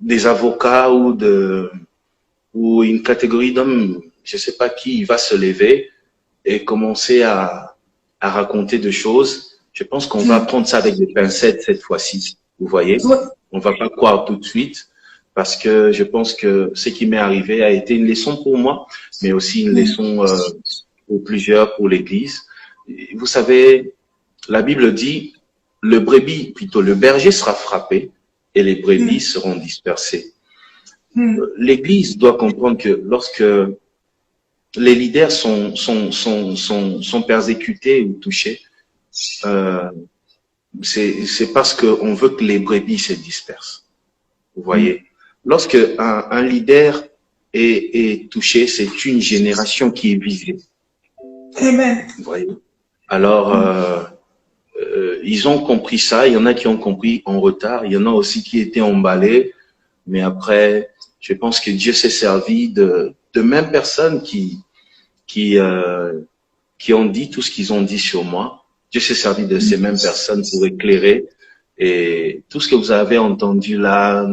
des avocats ou une catégorie d'hommes, je ne sais pas qui, va se lever et commencer à raconter des choses. Je pense qu'on va prendre ça avec des pincettes cette fois-ci. Vous voyez? On va pas croire tout de suite parce que je pense que ce qui m'est arrivé a été une leçon pour moi, mais aussi une leçon pour plusieurs, pour l'Église. Vous savez, la Bible dit, le berger sera frappé et les brebis seront dispersées. L'Église doit comprendre que lorsque les leaders sont persécutés ou touchés, c'est parce qu'on veut que les brebis se dispersent. Vous voyez, lorsque un leader est touché, c'est une génération qui est visée. Amen. Vous voyez. Alors, ils ont compris ça. Il y en a qui ont compris en retard. Il y en a aussi qui étaient emballés. Mais après, je pense que Dieu s'est servi de mêmes personnes qui ont dit tout ce qu'ils ont dit sur moi. Dieu s'est servi de ces mêmes personnes pour éclairer. Et tout ce que vous avez entendu là,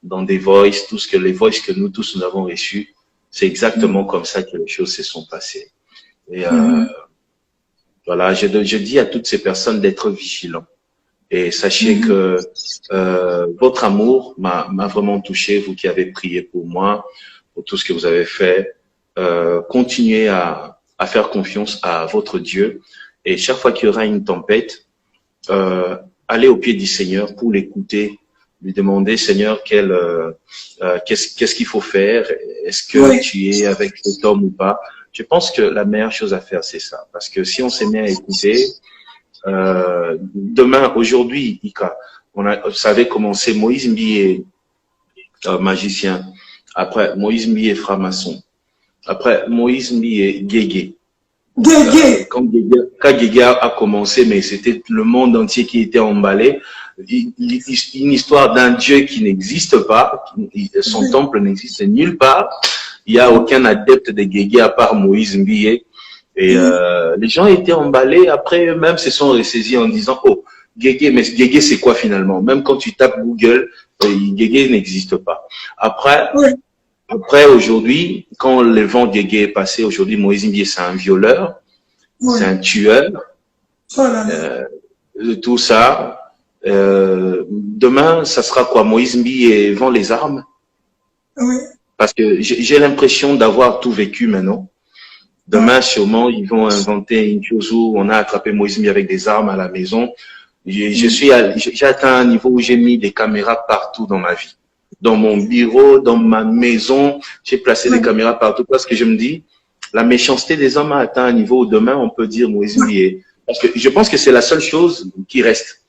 dans des voices, les voices que nous tous nous avons reçues, c'est exactement comme ça que les choses se sont passées. Et voilà, je dis à toutes ces personnes d'être vigilants. Et sachez que votre amour m'a vraiment touché, vous qui avez prié pour moi, pour tout ce que vous avez fait. Continuez à faire confiance à votre Dieu. Et chaque fois qu'il y aura une tempête, allez au pied du Seigneur pour l'écouter, lui demander, Seigneur, qu'est-ce qu'il faut faire? Est-ce que tu es avec cet homme ou pas? Je pense que la meilleure chose à faire, c'est ça. Parce que si on s'est mis à écouter, demain, aujourd'hui, Ika, vous savez comment c'est. Moïse Mbi est magicien. Après, Moïse Mbi est franc-maçon. Après, Moïse Mbi est guégué. Quand Guégué a commencé, mais c'était le monde entier qui était emballé. Une histoire d'un Dieu qui n'existe pas, son temple n'existe nulle part. Il n'y a aucun adepte de Guégué à part Moïse Mbi. Et les gens étaient emballés. Après, eux-mêmes se sont ressaisis en disant, oh, Guégué, mais Guégué, c'est quoi finalement? Même quand tu tapes Google, Guégué n'existe pas. Après, aujourd'hui, quand le vent Guégué est passé, aujourd'hui, Moïse Mbi, c'est un violeur, c'est un tueur, tout ça. Demain, ça sera quoi? Moïse Mbi vend les armes? Parce que j'ai l'impression d'avoir tout vécu maintenant. Demain, sûrement, ils vont inventer une chose où on a attrapé Moïse Mbi avec des armes à la maison. J'ai atteint un niveau où j'ai mis des caméras partout dans ma vie. Dans mon bureau, dans ma maison, j'ai placé des caméras partout parce que je me dis, la méchanceté des hommes a atteint un niveau où demain, on peut dire Moïse Mbi. Parce que je pense que c'est la seule chose qui reste.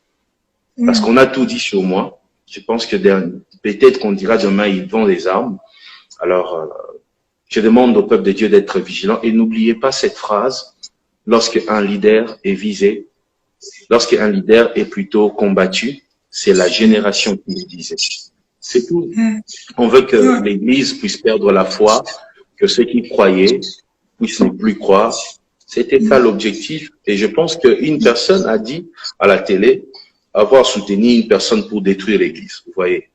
Parce qu'on a tout dit sur moi. Je pense que peut-être qu'on dira demain, ils vendent des armes. Alors, je demande au peuple de Dieu d'être vigilant et n'oubliez pas cette phrase, lorsque un leader est visé, lorsque un leader est plutôt combattu, c'est la génération qui le disait. C'est tout. On veut que l'Église puisse perdre la foi, que ceux qui croyaient puissent ne plus croire. C'était ça l'objectif. Et je pense qu'une personne a dit à la télé avoir soutenu une personne pour détruire l'Église. Vous voyez.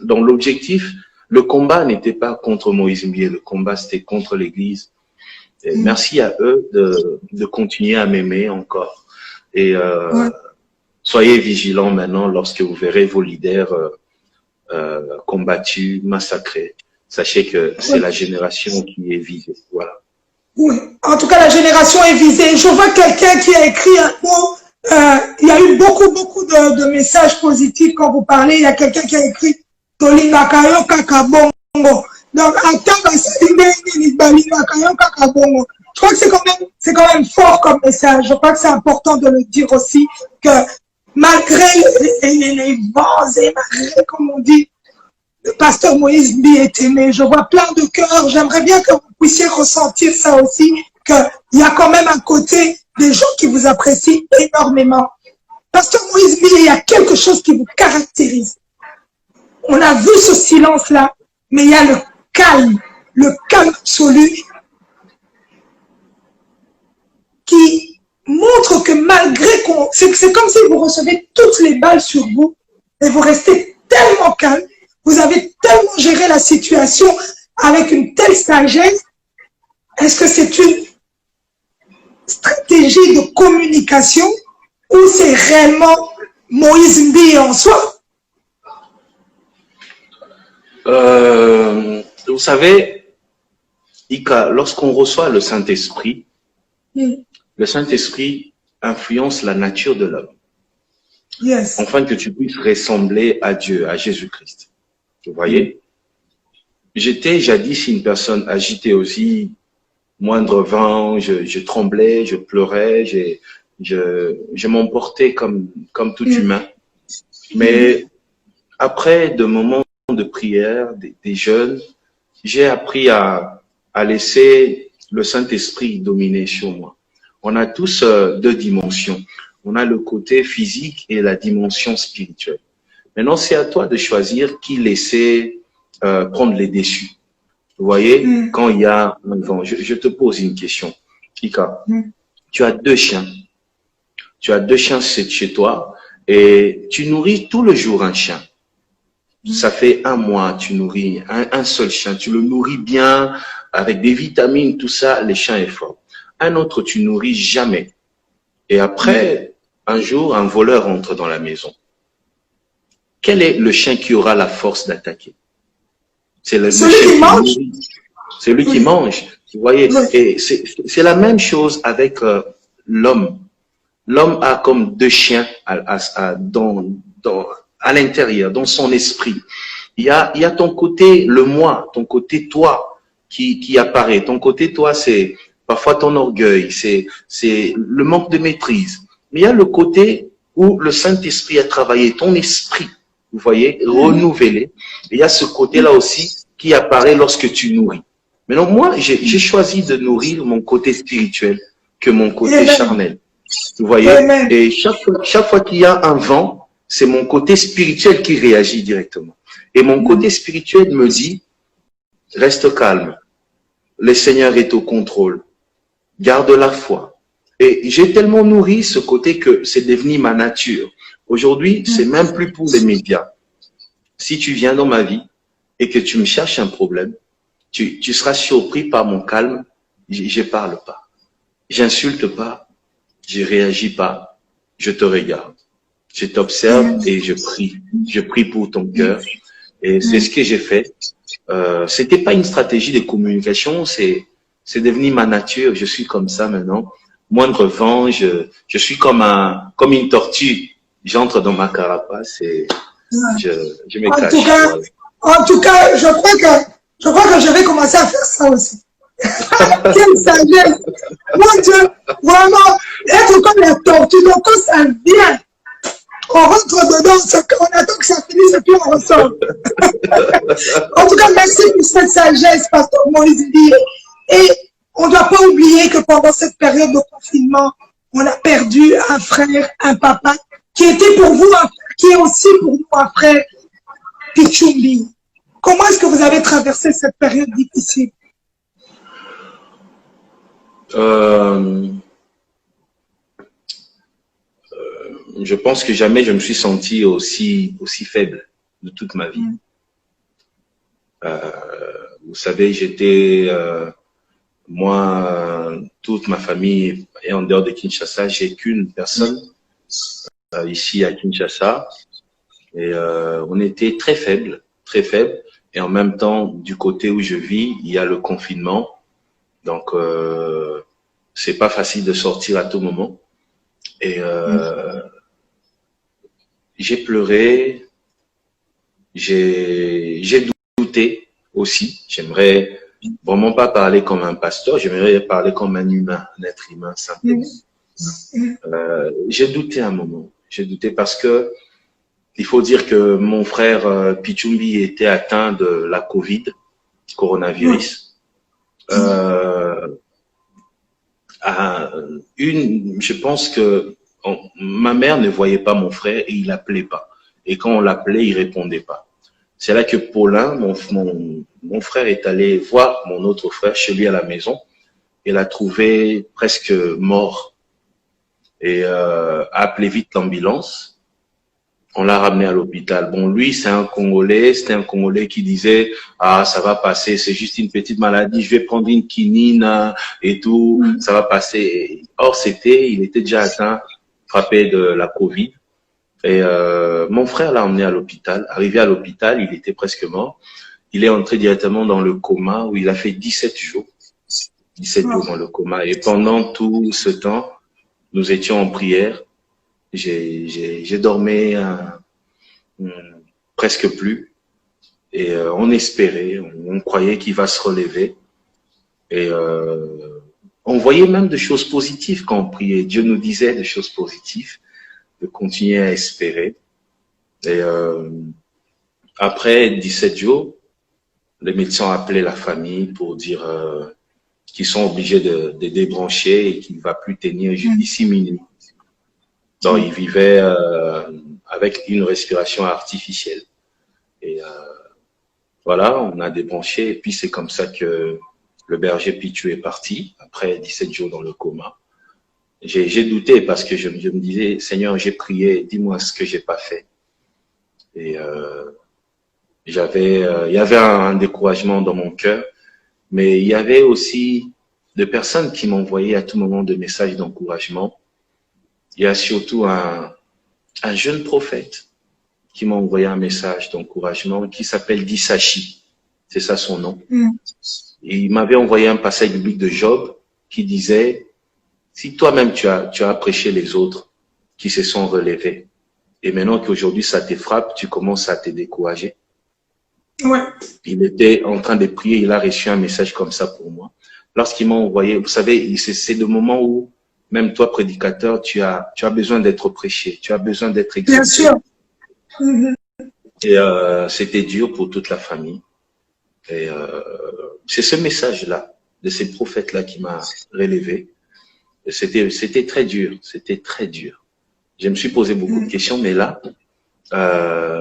Donc l'objectif, le combat n'était pas contre Moïse Mbié, le combat c'était contre l'Église. Et merci à eux de continuer à m'aimer encore. Et soyez vigilants maintenant lorsque vous verrez vos leaders combattus, massacrés. Sachez que c'est la génération qui est visée. Voilà. Oui, en tout cas, la génération est visée. Je vois quelqu'un qui a écrit un mot. Il y a eu beaucoup de messages positifs quand vous parlez. Il y a quelqu'un qui a écrit Tolingakayo Kakabongo. Donc, je crois que c'est quand même fort comme message. Je crois que c'est important de le dire aussi que malgré les vents et malgré, comme on dit, le pasteur Moïse Mbié est aimé. Je vois plein de cœurs. J'aimerais bien que vous puissiez ressentir ça aussi, qu'il y a quand même un côté des gens qui vous apprécient énormément. Pasteur Moïse Mbié, il y a quelque chose qui vous caractérise. On a vu ce silence-là, mais il y a le calme absolu qui montre que malgré qu'on... C'est comme si vous recevez toutes les balles sur vous et vous restez tellement calme, vous avez tellement géré la situation avec une telle sagesse. Est-ce que c'est une stratégie de communication ou c'est réellement Moïse Mbié en soi? Vous savez, Ika, lorsqu'on reçoit le Saint-Esprit, le Saint-Esprit influence la nature de l'homme. Yes. Afin que tu puisses ressembler à Dieu, à Jésus-Christ. Vous voyez? J'étais jadis une personne agitée aussi, moindre vent, je tremblais, je pleurais, je m'emportais comme tout humain. Mais après de moments de prière, des jeûnes, j'ai appris à laisser le Saint-Esprit dominer sur moi. On a tous deux dimensions. On a le côté physique et la dimension spirituelle. Maintenant, c'est à toi de choisir qui laisser prendre les déçus. Vous voyez, quand il y a un vent, je te pose une question. Ika, tu as 2 chiens. Tu as 2 chiens chez toi et tu nourris tout le jour un chien. Ça fait 1 mois, tu nourris un seul chien. Tu le nourris bien, avec des vitamines, tout ça, le chien est fort. Un autre, tu nourris jamais. Et après, un jour, un voleur entre dans la maison. Quel est le chien qui aura la force d'attaquer? C'est celui qui mange. C'est lui qui mange. Vous voyez, et c'est la même chose avec l'homme. L'homme a comme 2 chiens à l'intérieur, dans son esprit. Il y a ton côté, le moi, ton côté toi qui apparaît. Ton côté toi, c'est parfois ton orgueil, c'est le manque de maîtrise. Mais il y a le côté où le Saint-Esprit a travaillé, ton esprit, vous voyez, renouvelé. Et il y a ce côté-là aussi qui apparaît lorsque tu nourris. Maintenant, moi, j'ai choisi de nourrir mon côté spirituel que mon côté charnel. Vous voyez, et chaque fois qu'il y a un vent, c'est mon côté spirituel qui réagit directement. Et mon côté spirituel me dit, reste calme, le Seigneur est au contrôle, garde la foi. Et j'ai tellement nourri ce côté que c'est devenu ma nature. Aujourd'hui, c'est même plus pour les médias. Si tu viens dans ma vie et que tu me cherches un problème, tu seras surpris par mon calme. Je parle pas, j'insulte pas, je réagis pas, je te regarde. Je t'observe et je prie. Je prie pour ton cœur. Et c'est ce que j'ai fait. C'était pas une stratégie de communication, c'est devenu ma nature. Je suis comme ça maintenant. Moindre vent, je suis comme une tortue. J'entre dans ma carapace et je me cache. En tout cas, je crois que je vais commencer à faire ça aussi. Quelle sagesse! Mon Dieu, vraiment, être comme la tortue, donc quand ça vient, on rentre dedans, on attend que ça finisse et puis on ressort. En tout cas, merci pour cette sagesse, pasteur Moïse Mbié. Et on ne doit pas oublier que pendant cette période de confinement, on a perdu un frère, un papa, qui était pour vous un frère, qui est aussi pour nous un frère Pichumbi. Comment est-ce que vous avez traversé cette période difficile? Je pense que jamais je me suis senti aussi faible de toute ma vie. Vous savez, j'étais, moi, toute ma famille est en dehors de Kinshasa. J'ai qu'une personne ici à Kinshasa. Et on était très faible, très faible. Et en même temps, du côté où je vis, il y a le confinement. Donc, c'est pas facile de sortir à tout moment. Et j'ai pleuré, j'ai douté aussi. J'aimerais vraiment pas parler comme un pasteur, j'aimerais parler comme un humain, un être humain simplement. J'ai douté un moment. J'ai douté parce que il faut dire que mon frère Pichumbi était atteint de la Covid, coronavirus. Je pense que ma mère ne voyait pas mon frère et il l'appelait pas. Et quand on l'appelait, il répondait pas. C'est là que Paulin, mon frère, est allé voir mon autre frère chez lui à la maison. Il l'a trouvé presque mort et a appelé vite l'ambulance. On l'a ramené à l'hôpital. Bon, lui, c'était un Congolais qui disait, ah, ça va passer, c'est juste une petite maladie, je vais prendre une quinine et tout, ça va passer. Or, il était déjà atteint, frappé de la Covid. Et mon frère l'a emmené à l'hôpital. Arrivé à l'hôpital, il était presque mort. Il est entré directement dans le coma où il a fait 17 jours. 17 jours dans le coma. Et pendant tout ce temps, nous étions en prière. J'ai dormi presque plus et on espérait, on croyait qu'il va se relever et on voyait même des choses positives quand on priait. Dieu nous disait des choses positives, de continuer à espérer. Et après 17 jours, les médecins ont appelé la famille pour dire qu'ils sont obligés de débrancher et qu'il ne va plus tenir d'ici minuit. Donc, il vivait avec une respiration artificielle. Et voilà, on a débranché. Et puis, c'est comme ça que le berger Pichu est parti, après 17 jours dans le coma. J'ai douté parce que je me disais, Seigneur, j'ai prié, dis-moi ce que j'ai pas fait. Et il y avait un découragement dans mon cœur, mais il y avait aussi des personnes qui m'envoyaient à tout moment des messages d'encouragement. Il y a surtout un jeune prophète qui m'a envoyé un message d'encouragement qui s'appelle Disachi. C'est ça son nom. Il m'avait envoyé un passage biblique de Job qui disait, si toi-même tu as prêché les autres qui se sont relevés et maintenant qu'aujourd'hui ça te frappe, tu commences à te décourager. Ouais. Il était en train de prier, il a reçu un message comme ça pour moi. Lorsqu'il m'a envoyé, vous savez, c'est le moment où même toi, prédicateur, tu as besoin d'être prêché, tu as besoin d'être exaucé. Bien sûr. Et c'était dur pour toute la famille. Et c'est ce message-là, de ces prophètes-là qui m'a relevé. C'était très dur, c'était très dur. Je me suis posé beaucoup de questions, mais là,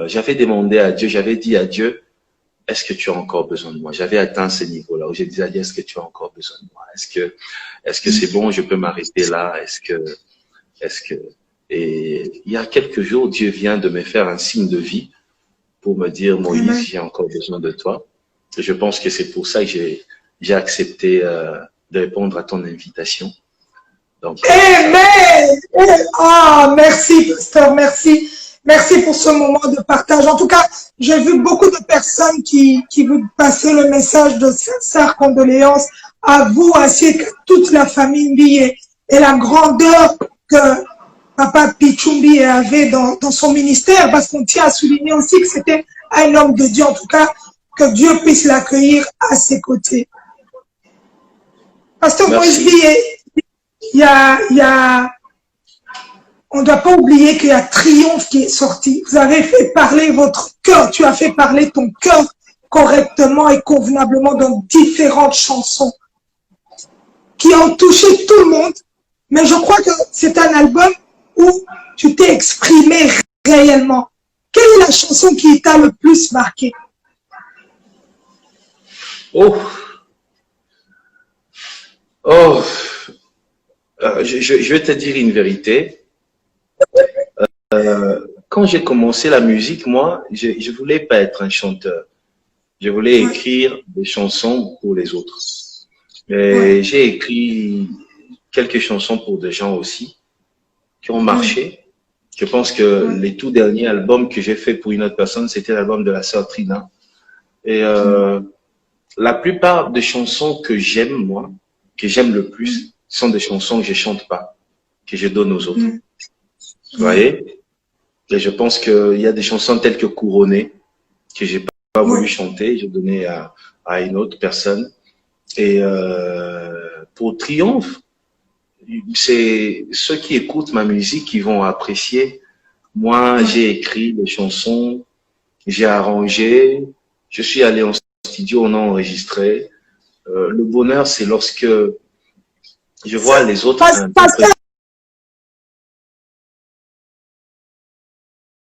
j'avais demandé à Dieu, j'avais dit à Dieu, est-ce que tu as encore besoin de moi? J'avais atteint ce niveau-là où j'ai dit à Dieu, est-ce que tu as encore besoin de moi? Est-ce que c'est bon, je peux m'arrêter là? Et il y a quelques jours, Dieu vient de me faire un signe de vie pour me dire, Moïse, j'ai encore besoin de toi. Et je pense que c'est pour ça que j'ai accepté de répondre à ton invitation. Donc, Amen! Ah, merci, pasteur, merci. Merci pour ce moment de partage. En tout cas, j'ai vu beaucoup de personnes qui vous passer le message de sincères condoléances à vous ainsi qu'à toute la famille Mbi et la grandeur que Papa Pichumbi avait dans son ministère, parce qu'on tient à souligner aussi que c'était un homme de Dieu. En tout cas, que Dieu puisse l'accueillir à ses côtés. Pasteur Moïse Mbi, on ne doit pas oublier qu'il y a Triomphe qui est sorti. Vous avez fait parler votre cœur, tu as fait parler ton cœur correctement et convenablement dans différentes chansons qui ont touché tout le monde. Mais je crois que c'est un album où tu t'es exprimé réellement. quelle est la chanson qui t'a le plus marqué? Oh, oh, je vais te dire une vérité. Quand j'ai commencé la musique, moi, je voulais pas être un chanteur. Je voulais écrire des chansons pour les autres. Et j'ai écrit quelques chansons pour des gens aussi qui ont marché. Je pense que les tout derniers albums que j'ai fait pour une autre personne, c'était l'album de la sœur Trina. Et la plupart des chansons que j'aime, moi, que j'aime le plus, sont des chansons que je chante pas, que je donne aux autres. Vous voyez? Et je pense qu'il y a des chansons telles que Couronné, que j'ai pas voulu chanter, j'ai donné à une autre personne. Et pour Triomphe, c'est ceux qui écoutent ma musique qui vont apprécier. Moi, j'ai écrit des chansons, j'ai arrangé, je suis allé en studio, on a enregistré. Le bonheur, c'est lorsque je vois les autres. Pasteur,